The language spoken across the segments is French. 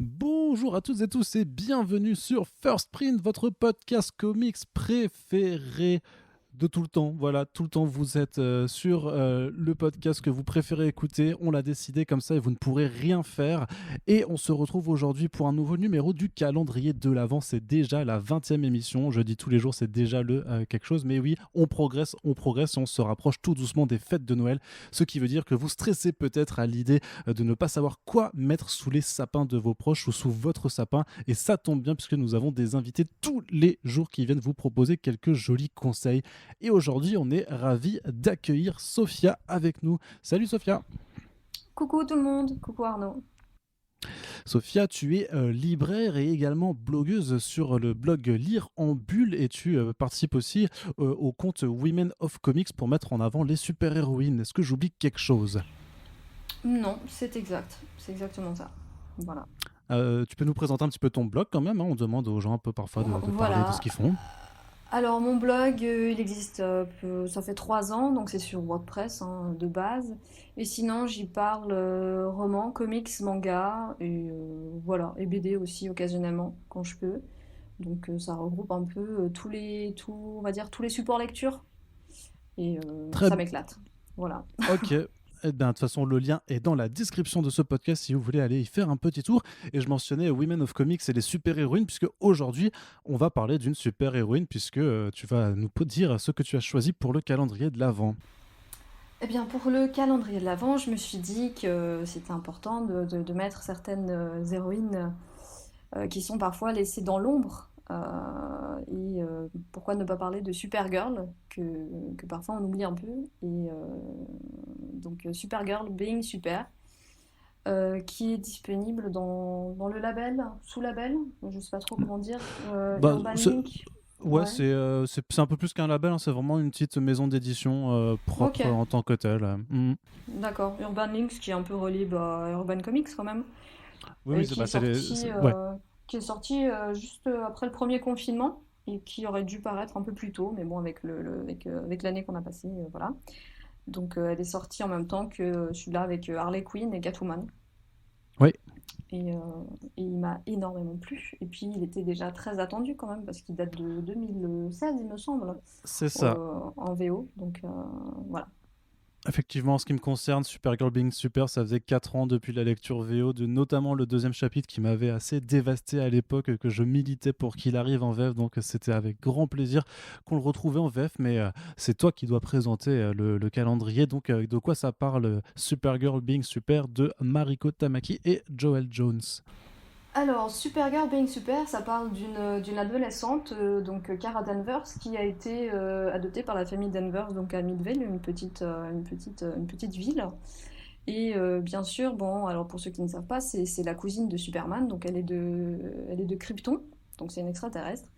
Bonjour à toutes et tous et bienvenue sur First Print, votre podcast comics préféré de tout le temps. Voilà, tout le temps vous êtes sur le podcast que vous préférez écouter. On l'a décidé comme ça et vous ne pourrez rien faire. Et on se retrouve aujourd'hui pour un nouveau numéro du calendrier de l'Avent. C'est déjà la 20e émission. Je dis tous les jours, c'est déjà le quelque chose. Mais oui, on progresse, on se rapproche tout doucement des fêtes de Noël. Ce qui veut dire que vous stressez peut-être à l'idée de ne pas savoir quoi mettre sous les sapins de vos proches ou sous votre sapin. Et ça tombe bien puisque nous avons des invités tous les jours qui viennent vous proposer quelques jolis conseils. Et aujourd'hui, on est ravis d'accueillir Sophia avec nous. Salut Sophia. Coucou tout le monde, coucou Arnaud. Sophia, tu es libraire et également blogueuse sur le blog Lire en Bulle et tu participes aussi au compte Women of Comics pour mettre en avant les super-héroïnes. Est-ce que j'oublie quelque chose? Non, c'est exact, c'est exactement ça. Voilà. Tu peux nous présenter un petit peu ton blog quand même, hein. On demande aux gens un peu parfois de parler de ce Voilà. qu'ils font. Alors mon blog, il existe, ça fait 3 ans, donc c'est sur WordPress hein, de base. Et sinon, j'y parle romans, comics, manga, et voilà, et BD aussi occasionnellement quand je peux. Donc ça regroupe un peu on va dire tous les supports lecture, et Très ça m'éclate. Voilà. Ok. Eh bien, de toute façon, le lien est dans la description de ce podcast si vous voulez aller y faire un petit tour. Et je mentionnais Women of Comics et les super-héroïnes, puisque aujourd'hui, on va parler d'une super-héroïne, puisque tu vas nous dire ce que tu as choisi pour le calendrier de l'Avent. Eh bien, pour le calendrier de l'Avent, je me suis dit que c'était important de mettre certaines héroïnes qui sont parfois laissées dans l'ombre. Pourquoi ne pas parler de Supergirl, que parfois on oublie un peu. Supergirl Being Super, qui est disponible dans le label, sous label, je ne sais pas trop comment dire, Bah, Urban c'est- Link. ouais, Ouais, c'est un peu plus qu'un label, hein, c'est vraiment une petite maison d'édition ok, propre en tant que telle. d'accord. Urban Links qui est un peu relié à Urban Comics quand même. Oui, oui, et c'est qui est bah, sorti, ouais. juste après le premier confinement et qui aurait dû paraître un peu plus tôt, mais bon, avec l'année qu'on a passée, voilà. Donc elle est sortie en même temps que celui-là avec Harley Quinn et Catwoman. Oui, Et, euh, et il m'a énormément plu. Et puis il était déjà très attendu quand même, parce qu'il date de 2016, il me semble, c'est ça. en VO. Donc voilà. Effectivement, en ce qui me concerne, Supergirl Being Super, ça faisait 4 ans depuis la lecture VO de notamment le deuxième chapitre qui m'avait assez dévasté à l'époque, que je militais pour qu'il arrive en VF, donc c'était avec grand plaisir qu'on le retrouvait en VF, mais c'est toi qui dois présenter le calendrier, donc de quoi ça parle Supergirl Being Super de Mariko Tamaki et Joel Jones. Alors, Supergirl Being Super, ça parle d'une adolescente, Cara Danvers, qui a été adoptée par la famille Danvers, donc à Midvale, une petite ville. Et bien sûr, bon, alors pour ceux qui ne savent pas, c'est la cousine de Superman, donc elle est de Krypton, donc c'est une extraterrestre.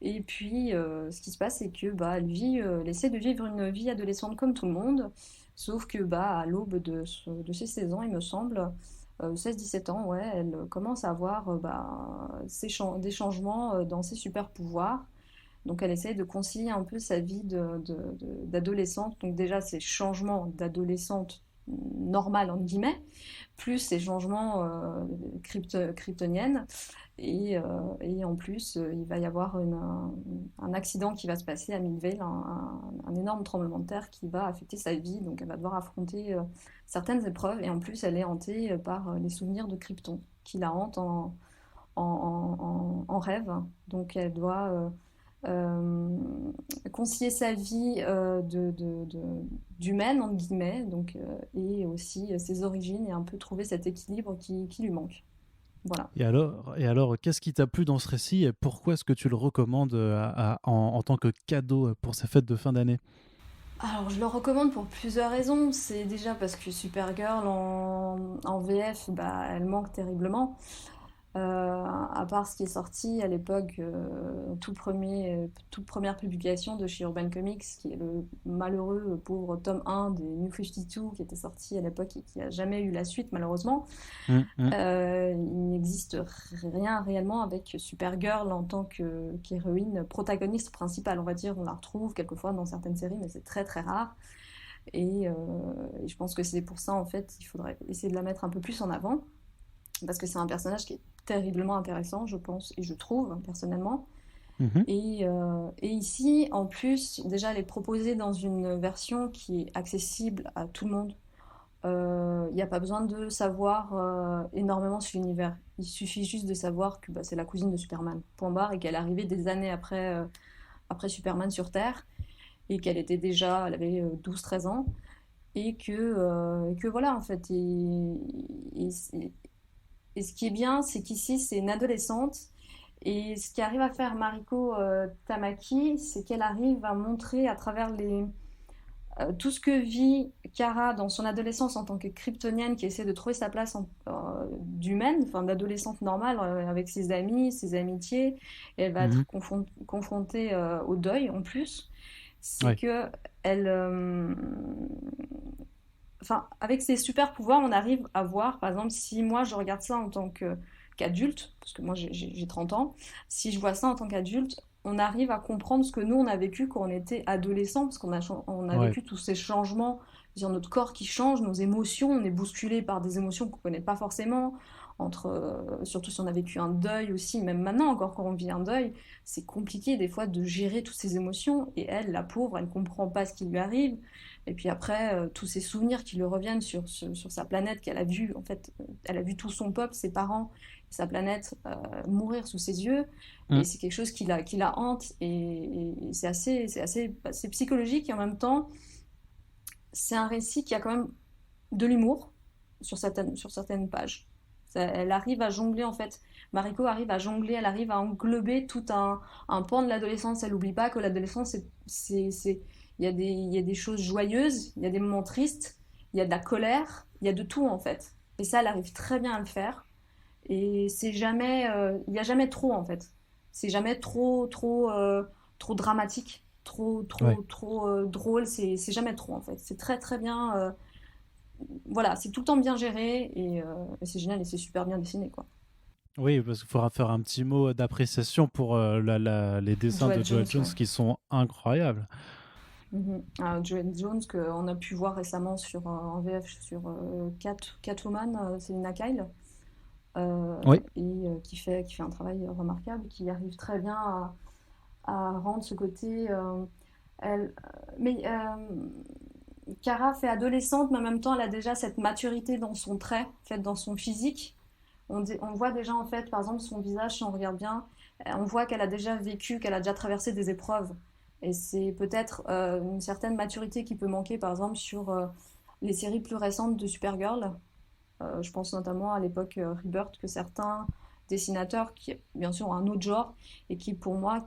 Et puis, ce qui se passe, c'est que bah, elle essaie de vivre une vie adolescente comme tout le monde, sauf que bah, à l'aube de ses 16 ans, il me semble, 16-17 ans, ouais, elle commence à avoir des changements dans ses super pouvoirs. Donc elle essaie de concilier un peu sa vie d'adolescente, donc déjà ses changements d'adolescente normale, entre guillemets, plus ses changements kryptoniennes. Et en plus, il va y avoir un accident qui va se passer à Midvale, un énorme tremblement de terre qui va affecter sa vie. Donc elle va devoir affronter certaines épreuves. Et en plus, elle est hantée par les souvenirs de Krypton, qui la hantent en rêve. Donc elle doit concilier sa vie d'humaine, entre guillemets, et aussi ses origines, et un peu trouver cet équilibre qui lui manque. Voilà. Et alors, qu'est-ce qui t'a plu dans ce récit et pourquoi est-ce que tu le recommandes en tant que cadeau pour ces fêtes de fin d'année? Alors, je le recommande pour plusieurs raisons. C'est déjà parce que Supergirl en VF, bah, elle manque terriblement. À part ce qui est sorti à l'époque, toute première publication de chez Urban Comics, qui est le malheureux pauvre tome 1 des New 52 qui était sorti à l'époque et qui n'a jamais eu la suite malheureusement. Hum, hum. Il n'existe rien réellement avec Supergirl en tant qu'héroïne protagoniste principale, on va dire. On la retrouve quelquefois dans certaines séries, mais c'est très très rare. Et je pense que c'est pour ça, en fait, il faudrait essayer de la mettre un peu plus en avant. parce que c'est un personnage qui est terriblement intéressant, je pense, et je trouve, personnellement. Mhm. Et ici, en plus, déjà, elle est proposée dans une version qui est accessible à tout le monde. Il n'y a pas besoin de savoir énormément sur l'univers. Il suffit juste de savoir que bah, c'est la cousine de Superman, point barre, et qu'elle est arrivée des années après Superman sur Terre, et qu'elle était déjà, elle avait 12-13 ans, et que voilà, en fait. Et, et ce qui est bien, c'est qu'ici, c'est une adolescente. Et ce qu'arrive à faire Mariko Tamaki, c'est qu'elle arrive à montrer à travers tout ce que vit Kara dans son adolescence en tant que kryptonienne qui essaie de trouver sa place d'humaine, enfin d'adolescente normale, avec ses amis, ses amitiés. Et elle va Mhm. être confrontée au deuil en plus. C'est Ouais. que elle, enfin, avec ses super pouvoirs, on arrive à voir, par exemple, si moi je regarde ça en tant qu'adulte, parce que moi j'ai 30 ans, si je vois ça en tant qu'adulte, on arrive à comprendre ce que nous on a vécu quand on était adolescent, parce qu'on a Ouais. vécu tous ces changements, sur notre corps qui change, nos émotions, on est bousculé par des émotions qu'on connaît pas forcément, surtout si on a vécu un deuil aussi, même maintenant encore quand on vit un deuil, c'est compliqué des fois de gérer toutes ces émotions, et elle, la pauvre, elle comprend pas ce qui lui arrive, et puis après, tous ces souvenirs qui lui reviennent sur sa planète qu'elle a vue, en fait, elle a vu tout son peuple, ses parents, sa planète mourir sous ses yeux. Et Mm. c'est quelque chose qui la hante. Et c'est psychologique et en même temps, c'est un récit qui a quand même de l'humour sur certaines pages. Elle arrive à jongler, en fait. Mariko arrive à jongler, elle arrive à englober tout un pan de l'adolescence. Elle n'oublie pas que l'adolescence, il y a des choses joyeuses, il y a des moments tristes, il y a de la colère, il y a de tout, en fait. Et ça, elle arrive très bien à le faire. Et c'est jamais, il n'y a jamais trop, en fait. C'est jamais trop dramatique, trop, Ouais. trop, trop drôle. C'est jamais trop, en fait. C'est très, très bien. Voilà, c'est tout le temps bien géré et c'est génial et c'est super bien dessiné, quoi. Oui, parce qu'il faudra faire un petit mot d'appréciation pour les dessins de Joel Joel Jones, Jones ouais. qui sont incroyables. Joel Jones qu'on a pu voir récemment en VF sur Catwoman, Selina Kyle, Oui. qui fait un travail remarquable, qui arrive très bien à rendre ce côté. Mais Kara fait adolescente, mais en même temps, elle a déjà cette maturité dans son trait, en fait, dans son physique. On voit déjà, en fait, par exemple, son visage, si on regarde bien, on voit qu'elle a déjà vécu, qu'elle a déjà traversé des épreuves. Et c'est peut-être une certaine maturité qui peut manquer, par exemple, sur les séries plus récentes de Supergirl. Je pense notamment à l'époque Rebirth, que certains dessinateurs, qui bien sûr ont un autre genre, et qui pour moi,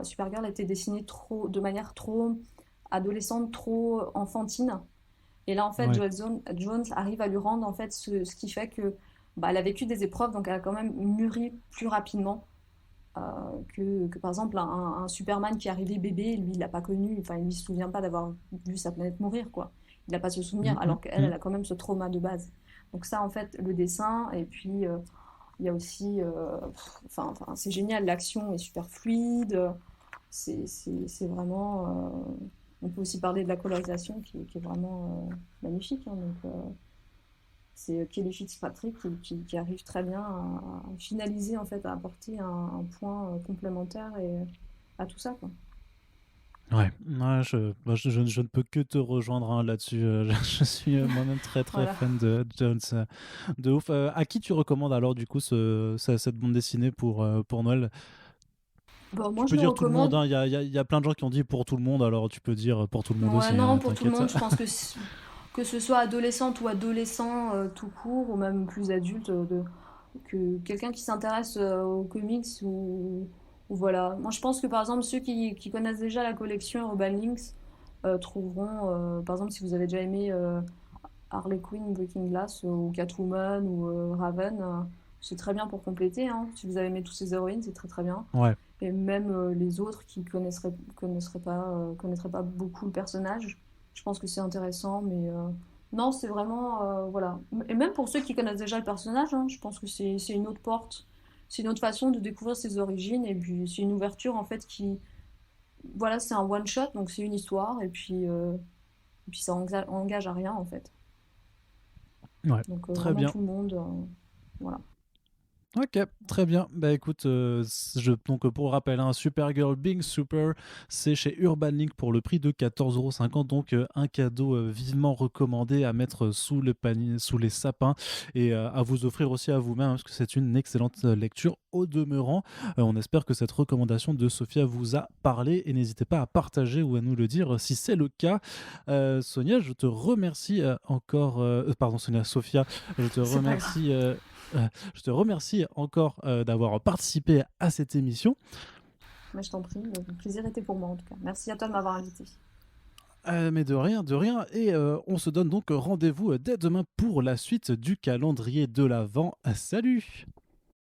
Supergirl était dessinée de manière trop adolescente, trop enfantine. Et là, en fait, Ouais. Jones arrive à lui rendre en fait ce qui fait que bah, elle a vécu des épreuves, donc elle a quand même mûri plus rapidement euh, que, par exemple un Superman qui est arrivé bébé, lui il l'a pas connu, enfin il ne se souvient pas d'avoir vu sa planète mourir, quoi. Il n'a pas ce souvenir, Mm, mm, alors qu'elle, mm. elle a quand même ce trauma de base. Donc ça, en fait, le dessin, et puis il y a aussi, enfin, c'est génial, l'action est super fluide, c'est vraiment. On peut aussi parler de la colorisation qui est vraiment magnifique, hein, donc, c'est Kelly Fitzpatrick qui arrive très bien à finaliser, en fait, à apporter un point complémentaire à tout ça, quoi. Ouais, ouais, je ne peux que te rejoindre hein, là-dessus. Je suis moi-même très très Voilà. fan de Jones. De ouf. À qui tu recommandes alors du coup cette bande dessinée pour Noël? Bon, Tu moi, je peux le dire tout le monde, recommande. hein. Il y a plein de gens qui ont dit pour tout le monde, alors tu peux dire pour tout le monde Ouais, aussi, non, hein, pour tout le t'inquiète. monde, je pense que ce soit adolescente ou adolescent tout court, ou même plus adulte, que quelqu'un qui s'intéresse aux comics ou voilà. Moi, je pense que par exemple, ceux qui connaissent déjà la collection Urban Links trouveront, par exemple, si vous avez déjà aimé Harley Quinn, Breaking Glass ou Catwoman ou Raven, c'est très bien pour compléter, hein. Si vous avez aimé toutes ces héroïnes, c'est très très bien. Ouais, Et même les autres qui connaîtraient pas beaucoup le personnage, je pense que c'est intéressant. Mais non, c'est vraiment voilà. Et même pour ceux qui connaissent déjà le personnage, hein, je pense que c'est une autre porte, c'est une autre façon de découvrir ses origines. Et puis c'est une ouverture en fait qui, voilà, c'est un one shot, donc c'est une histoire. Et puis ça engage à rien en fait. ouais, Donc très vraiment bien. tout le monde. Voilà. Ok, très bien. Bah écoute, donc pour rappel, Supergirl Being Super, c'est chez Urban Link pour le prix de 14,50 €. Donc un cadeau vivement recommandé à mettre sous le panier, sous les sapins, et à vous offrir aussi à vous-même, parce que c'est une excellente lecture au demeurant. On espère que cette recommandation de Sophia vous a parlé, et n'hésitez pas à partager ou à nous le dire si c'est le cas. Sonia, je te remercie encore. Pardon, Sophia, je te C'est pas grave. remercie. Je te remercie encore d'avoir participé à cette émission. Mais je t'en prie, le plaisir était pour moi en tout cas. Merci à toi de m'avoir invité. Mais de rien, de rien. Et on se donne donc rendez-vous dès demain pour la suite du calendrier de l'Avent. Salut!